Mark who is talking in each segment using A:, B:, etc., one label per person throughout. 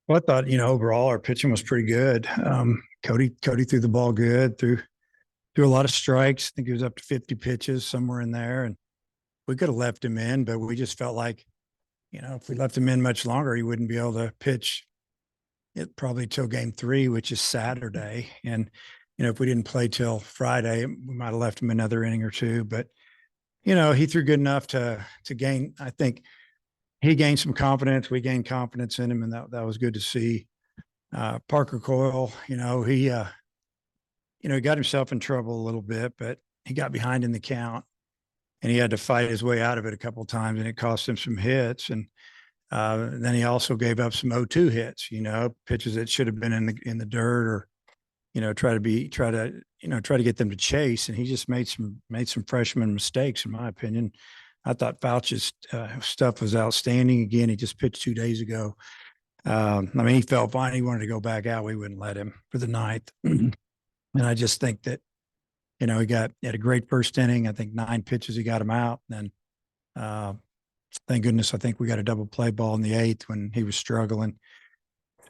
A: Well, I thought, overall our pitching was pretty good. Cody threw the ball good, threw a lot of strikes. I think he was up to 50 pitches somewhere in there. And we could have left him in, but we just felt like, if we left him in much longer, he wouldn't be able to pitch it probably till game 3, which is Saturday. And, if we didn't play till Friday, we might have left him another inning or two. But, he threw good enough to gain, I think he gained some confidence. We gained confidence in him, and that was good to see. Parker Coyle, he got himself in trouble a little bit, but he got behind in the count and he had to fight his way out of it a couple of times, and it cost him some hits. And then he also gave up some 0-2 hits, pitches that should have been in the dirt, or try to get them to chase. And he just made some freshman mistakes, in my opinion. I thought Fouch's stuff was outstanding. Again, he just pitched 2 days ago. He felt fine. He wanted to go back out. We wouldn't let him for the ninth. And I just think that, he had a great first inning. I think 9 pitches, he got him out. And then, thank goodness, I think we got a double play ball in the 8th when he was struggling.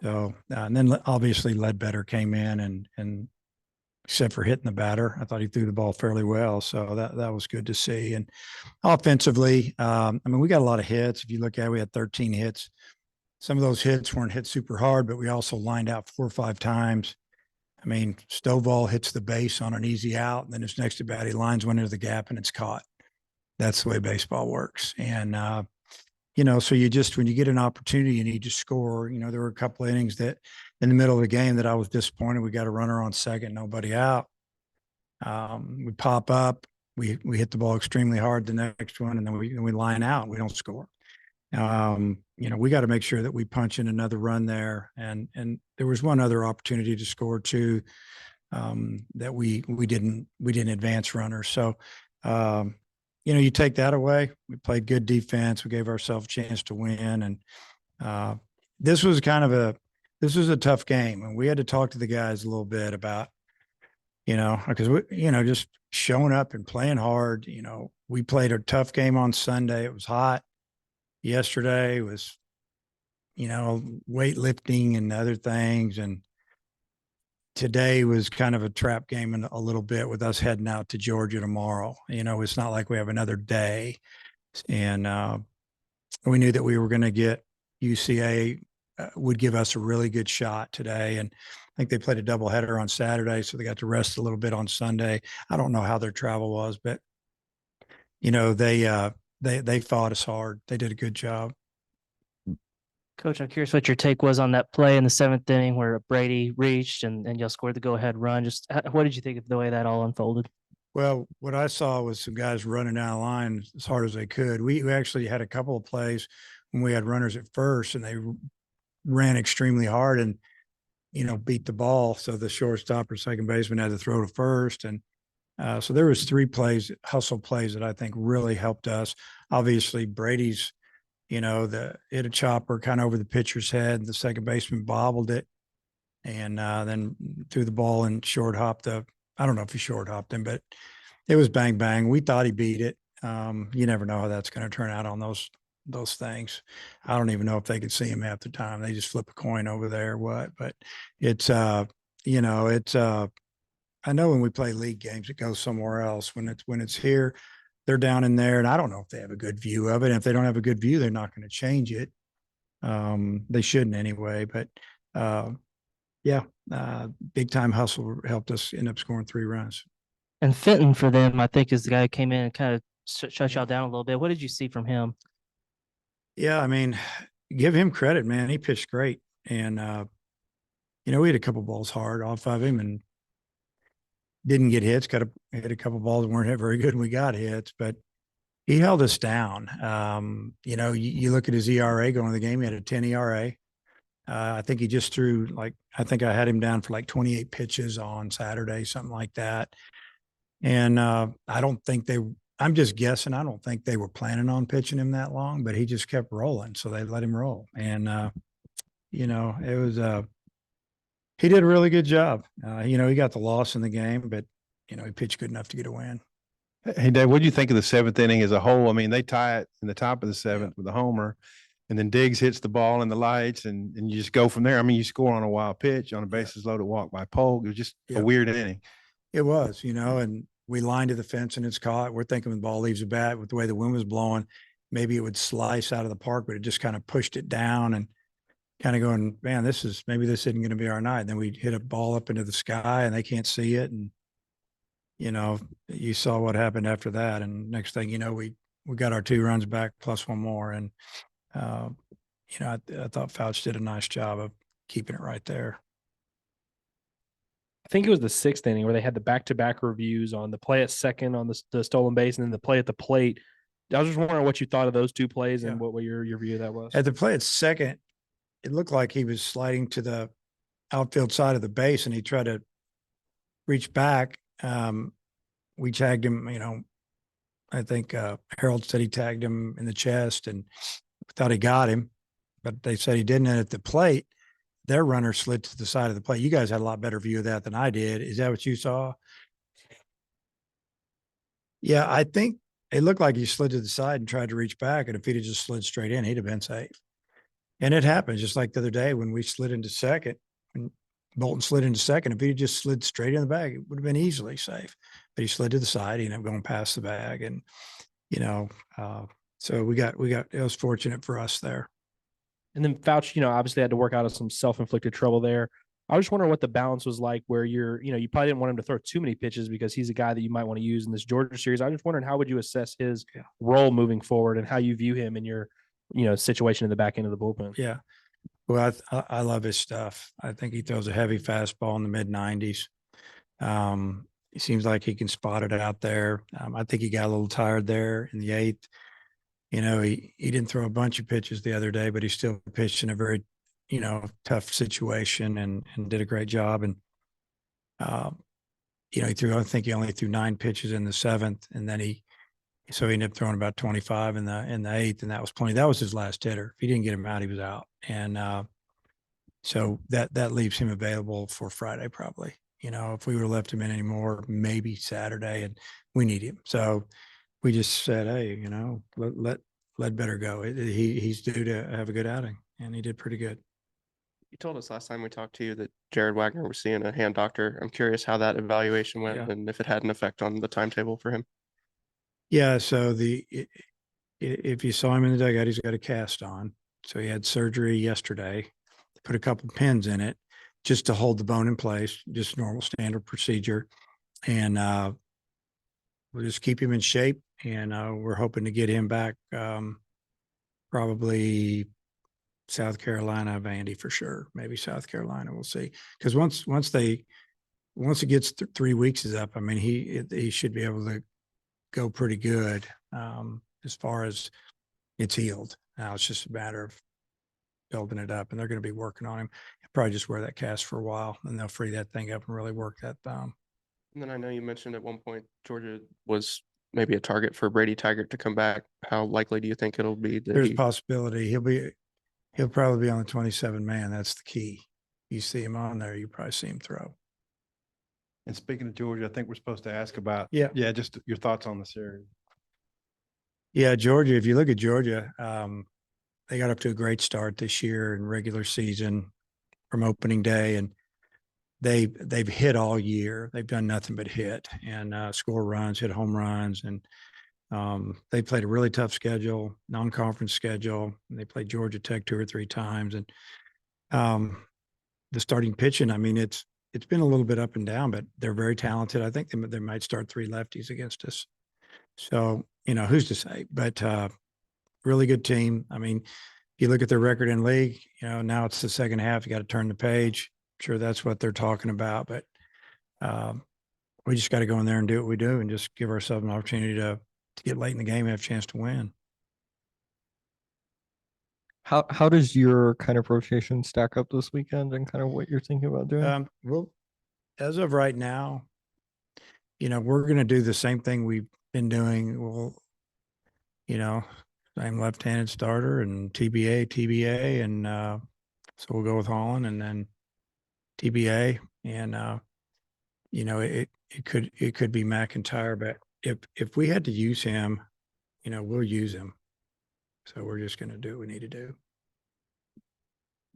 A: So, and then obviously Ledbetter came in and except for hitting the batter, I thought he threw the ball fairly well. So that was good to see. And offensively, we got a lot of hits. If you look at it, we had 13 hits. Some of those hits weren't hit super hard, but we also lined out 4 or 5 times. Stovall hits the base on an easy out, and then his next at bat, he lines one into the gap and it's caught. That's the way baseball works. And, so when you get an opportunity, you need to score. There were a couple of innings that in the middle of the game that I was disappointed. We got a runner on second, nobody out. We pop up, we hit the ball extremely hard the next one, and then we line out. We don't score. We got to make sure that we punch in another run there. And there was one other opportunity to score too, that we didn't advance runners. So, you take that away. We played good defense. We gave ourselves a chance to win. And this was a tough game. And we had to talk to the guys a little bit about, because just showing up and playing hard. We played a tough game on Sunday. It was hot. Yesterday was, weightlifting and other things. And today was kind of a trap game in a little bit with us heading out to Georgia tomorrow. It's not like we have another day. And we knew that we were going to get UCA would give us a really good shot today. And I think they played a doubleheader on Saturday, so they got to rest a little bit on Sunday. I don't know how their travel was, but, they fought us hard. They did a good job.
B: Coach, I'm curious what your take was on that play in the 7th inning where Brady reached and y'all scored the go-ahead run. Just what did you think of the way that all unfolded?
A: Well, what I saw was some guys running down the line as hard as they could. We actually had a couple of plays when we had runners at first, and they ran extremely hard and, beat the ball. So the shortstop or second baseman had to throw to first. And so there was 3 hustle plays that I think really helped us. Obviously, Brady's, hit a chopper kind of over the pitcher's head. The second baseman bobbled it and then threw the ball and short hopped I don't know if he short hopped him, but it was bang, bang. We thought he beat it. You never know how that's going to turn out on those things. I don't even know if they could see him half the time. They just flip a coin over there or what, but it's, I know when we play league games, it goes somewhere else. When it's here, they're down in there, and I don't know if they have a good view of it. And if they don't have a good view, they're not going to change it. They shouldn't anyway. But big time hustle helped us end up scoring 3 runs.
B: And Fenton for them, I think, is the guy who came in and kind of shut y'all down a little bit. What did you see from him?
A: Yeah, give him credit, man. He pitched great, and we had a couple balls hard off of him, and didn't get hits. Hit a couple balls that weren't hit very good, and we got hits, but he held us down. You look at his ERA going into the game. He had a 10 ERA. I think he just threw I think I had him down for 28 pitches on Saturday, something like that. And I'm just guessing. I don't think they were planning on pitching him that long, but he just kept rolling. So they let him roll. And, it was, he did a really good job. He got the loss in the game, but, he pitched good enough to get a win.
C: Hey, Dave, what do you think of the 7th inning as a whole? They tie it in the top of the 7th with a homer. and then Diggs hits the ball in the lights, and you just go from there. I mean, you score on a wild pitch on a bases loaded walk by Polk. It was just a weird inning.
A: It was, and we lined to the fence and it's caught. We're thinking when the ball leaves the bat with the way the wind was blowing, maybe it would slice out of the park, but it just kind of pushed it down and kind of going, man, maybe this isn't going to be our night. And then we hit a ball up into the sky and they can't see it. And, you saw what happened after that. And next thing you know, we got our 2 runs back plus 1 more. And, I thought Fouch did a nice job of keeping it right there.
D: I think it was the 6th inning where they had the back-to-back reviews on the play at second on the stolen base and then the play at the plate. I was just wondering what you thought of those 2 plays and what your view of that was.
A: At the play at second, it looked like he was sliding to the outfield side of the base and he tried to reach back. We tagged him, I think Harold said he tagged him in the chest and thought he got him, but they said he didn't. And at the plate, their runner slid to the side of the plate. You guys had a lot better view of that than I did. Is that what you saw? Yeah, I think it looked like he slid to the side and tried to reach back. And if he'd have just slid straight in, he'd have been safe. And it happened just like the other day when we slid into second and Bolton slid into second. If he had just slid straight in the bag, it would have been easily safe. But he slid to the side. He ended up going past the bag. And, so it was fortunate for us there.
D: And then Fouch, obviously had to work out of some self-inflicted trouble there. I was just wondering what the balance was like where you probably didn't want him to throw too many pitches because he's a guy that you might want to use in this Georgia series. I was just wondering how would you assess his role moving forward and how you view him in your, situation in the back end of the bullpen?
A: Yeah. Well, I love his stuff. I think he throws a heavy fastball in the mid-90s. He seems like he can spot it out there. I think he got a little tired there in the 8th. He didn't throw a bunch of pitches the other day, but he still pitched in a very, tough situation and did a great job. And, I think he only threw 9 pitches in the 7th. And then so he ended up throwing about 25 in the 8th. And that was plenty. That was his last hitter. If he didn't get him out, he was out. And, so that leaves him available for Friday, probably. If we would have left him in anymore, maybe Saturday, and we need him. So we just said, hey, let better go. He's due to have a good outing, and he did pretty good.
E: You told us last time we talked to you that Jared Wagner was seeing a hand doctor. I'm curious how that evaluation went and if it had an effect on the timetable for him.
A: Yeah. So if you saw him in the dugout, he's got a cast on. So he had surgery yesterday. Put a couple pins in it just to hold the bone in place, just normal standard procedure. And we'll just keep him in shape. And we're hoping to get him back probably South Carolina, Vandy for sure. Maybe South Carolina, we'll see. Because once it gets 3 weeks is up, I mean, he should be able to go pretty good as far as it's healed. Now it's just a matter of building it up, and they're going to be working on him. He'll probably just wear that cast for a while, and they'll free that thing up and really work that thumb.
E: And then I know you mentioned at one point Georgia was maybe a target for Brady Tiger to come back. How likely do you think it'll be?
A: There's a possibility. He'll probably be on the 27-man. That's the key. You see him on there, you probably see him throw.
C: And speaking of Georgia, I think we're supposed to ask about just your thoughts on the series.
A: Yeah, Georgia. If you look at Georgia, they got up to a great start this year in regular season from opening day, and they've hit all year. They've done nothing but hit and score runs, hit home runs, and they played a really tough schedule, non-conference schedule. And they played Georgia Tech 2 or 3 times, and the starting pitching. I mean, it's been a little bit up and down, but they're very talented. I think they might start 3 lefties against us. So who's to say? But really good team. I mean, if you look at their record in league, now it's the second half. You got to turn the page. I'm sure that's what they're talking about, but we just got to go in there and do what we do and just give ourselves an opportunity to get late in the game and have a chance to win.
F: How does your kind of rotation stack up this weekend and kind of what you're thinking about doing?
A: Well, as of right now, we're going to do the same thing we've been doing. We'll, same left-handed starter and TBA, and so we'll go with Holland and then TBA, and it could be McIntyre, but if we had to use him, we'll use him. So we're just going to do what we need to do.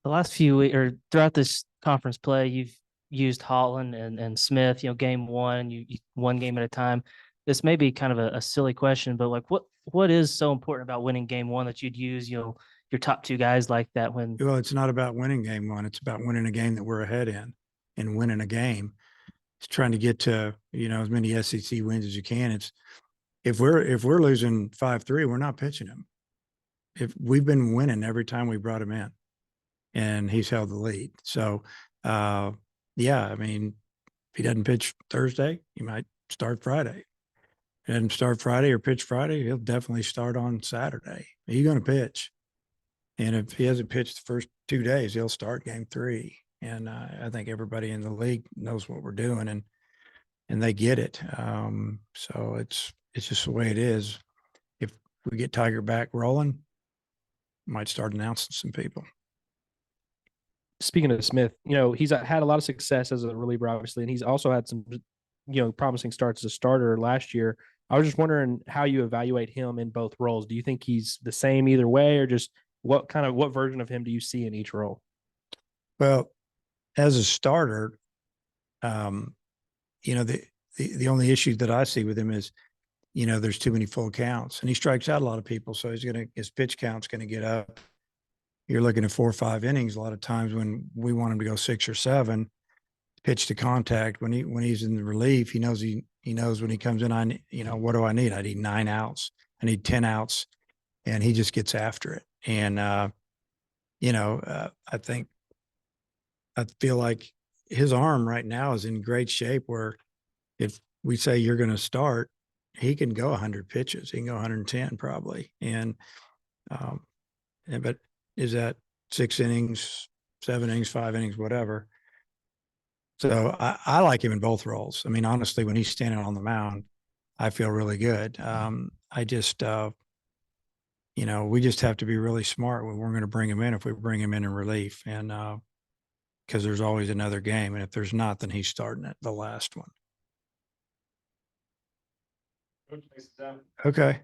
B: the last few or throughout this conference play, you've used Holland and Smith, game one, you one game at a time. This may be kind of a silly question, but like what is so important about winning game one that you'd use, your top two guys like that when
A: Well, it's not about winning game one. It's about winning a game that we're ahead in and winning a game. It's trying to get to, as many SEC wins as you can. It's if we're losing 5-3, we're not pitching him. If we've been winning every time we brought him in and he's held the lead. So, yeah, I mean, if he doesn't pitch Thursday, he might start Friday. If he doesn't start Friday or pitch Friday, he'll definitely start on Saturday. He's going to pitch. And if he hasn't pitched the first 2 days, he'll start game 3. And I think everybody in the league knows what we're doing and they get it. So it's just the way it is. If we get Tiger back rolling, might start announcing some people.
D: Speaking of Smith, he's had a lot of success as a reliever, obviously, and he's also had some, promising starts as a starter last year. I was just wondering how you evaluate him in both roles. Do you think he's the same either way, or just what version of him do you see in each role?
A: Well, as a starter, the only issue that I see with him is, there's too many full counts and he strikes out a lot of people. So his pitch count's going to get up. You're looking at 4 or 5 innings. A lot of times when we want him to go 6 or 7, pitch to contact. When he's in the relief, he knows when he comes in, what do I need? I need 9 outs. I need 10 outs, and he just gets after it. And I feel like his arm right now is in great shape. Where if we say you're going to start, he can go 100 pitches. He can go 110 probably. But is that 6 innings, 7 innings, 5 innings, whatever. So I like him in both roles. I mean, honestly, when he's standing on the mound, I feel really good. I just, we just have to be really smart when we're going to bring him in, if we bring him in relief, and because there's always another game. And if there's not, then he's starting at the last one. Okay.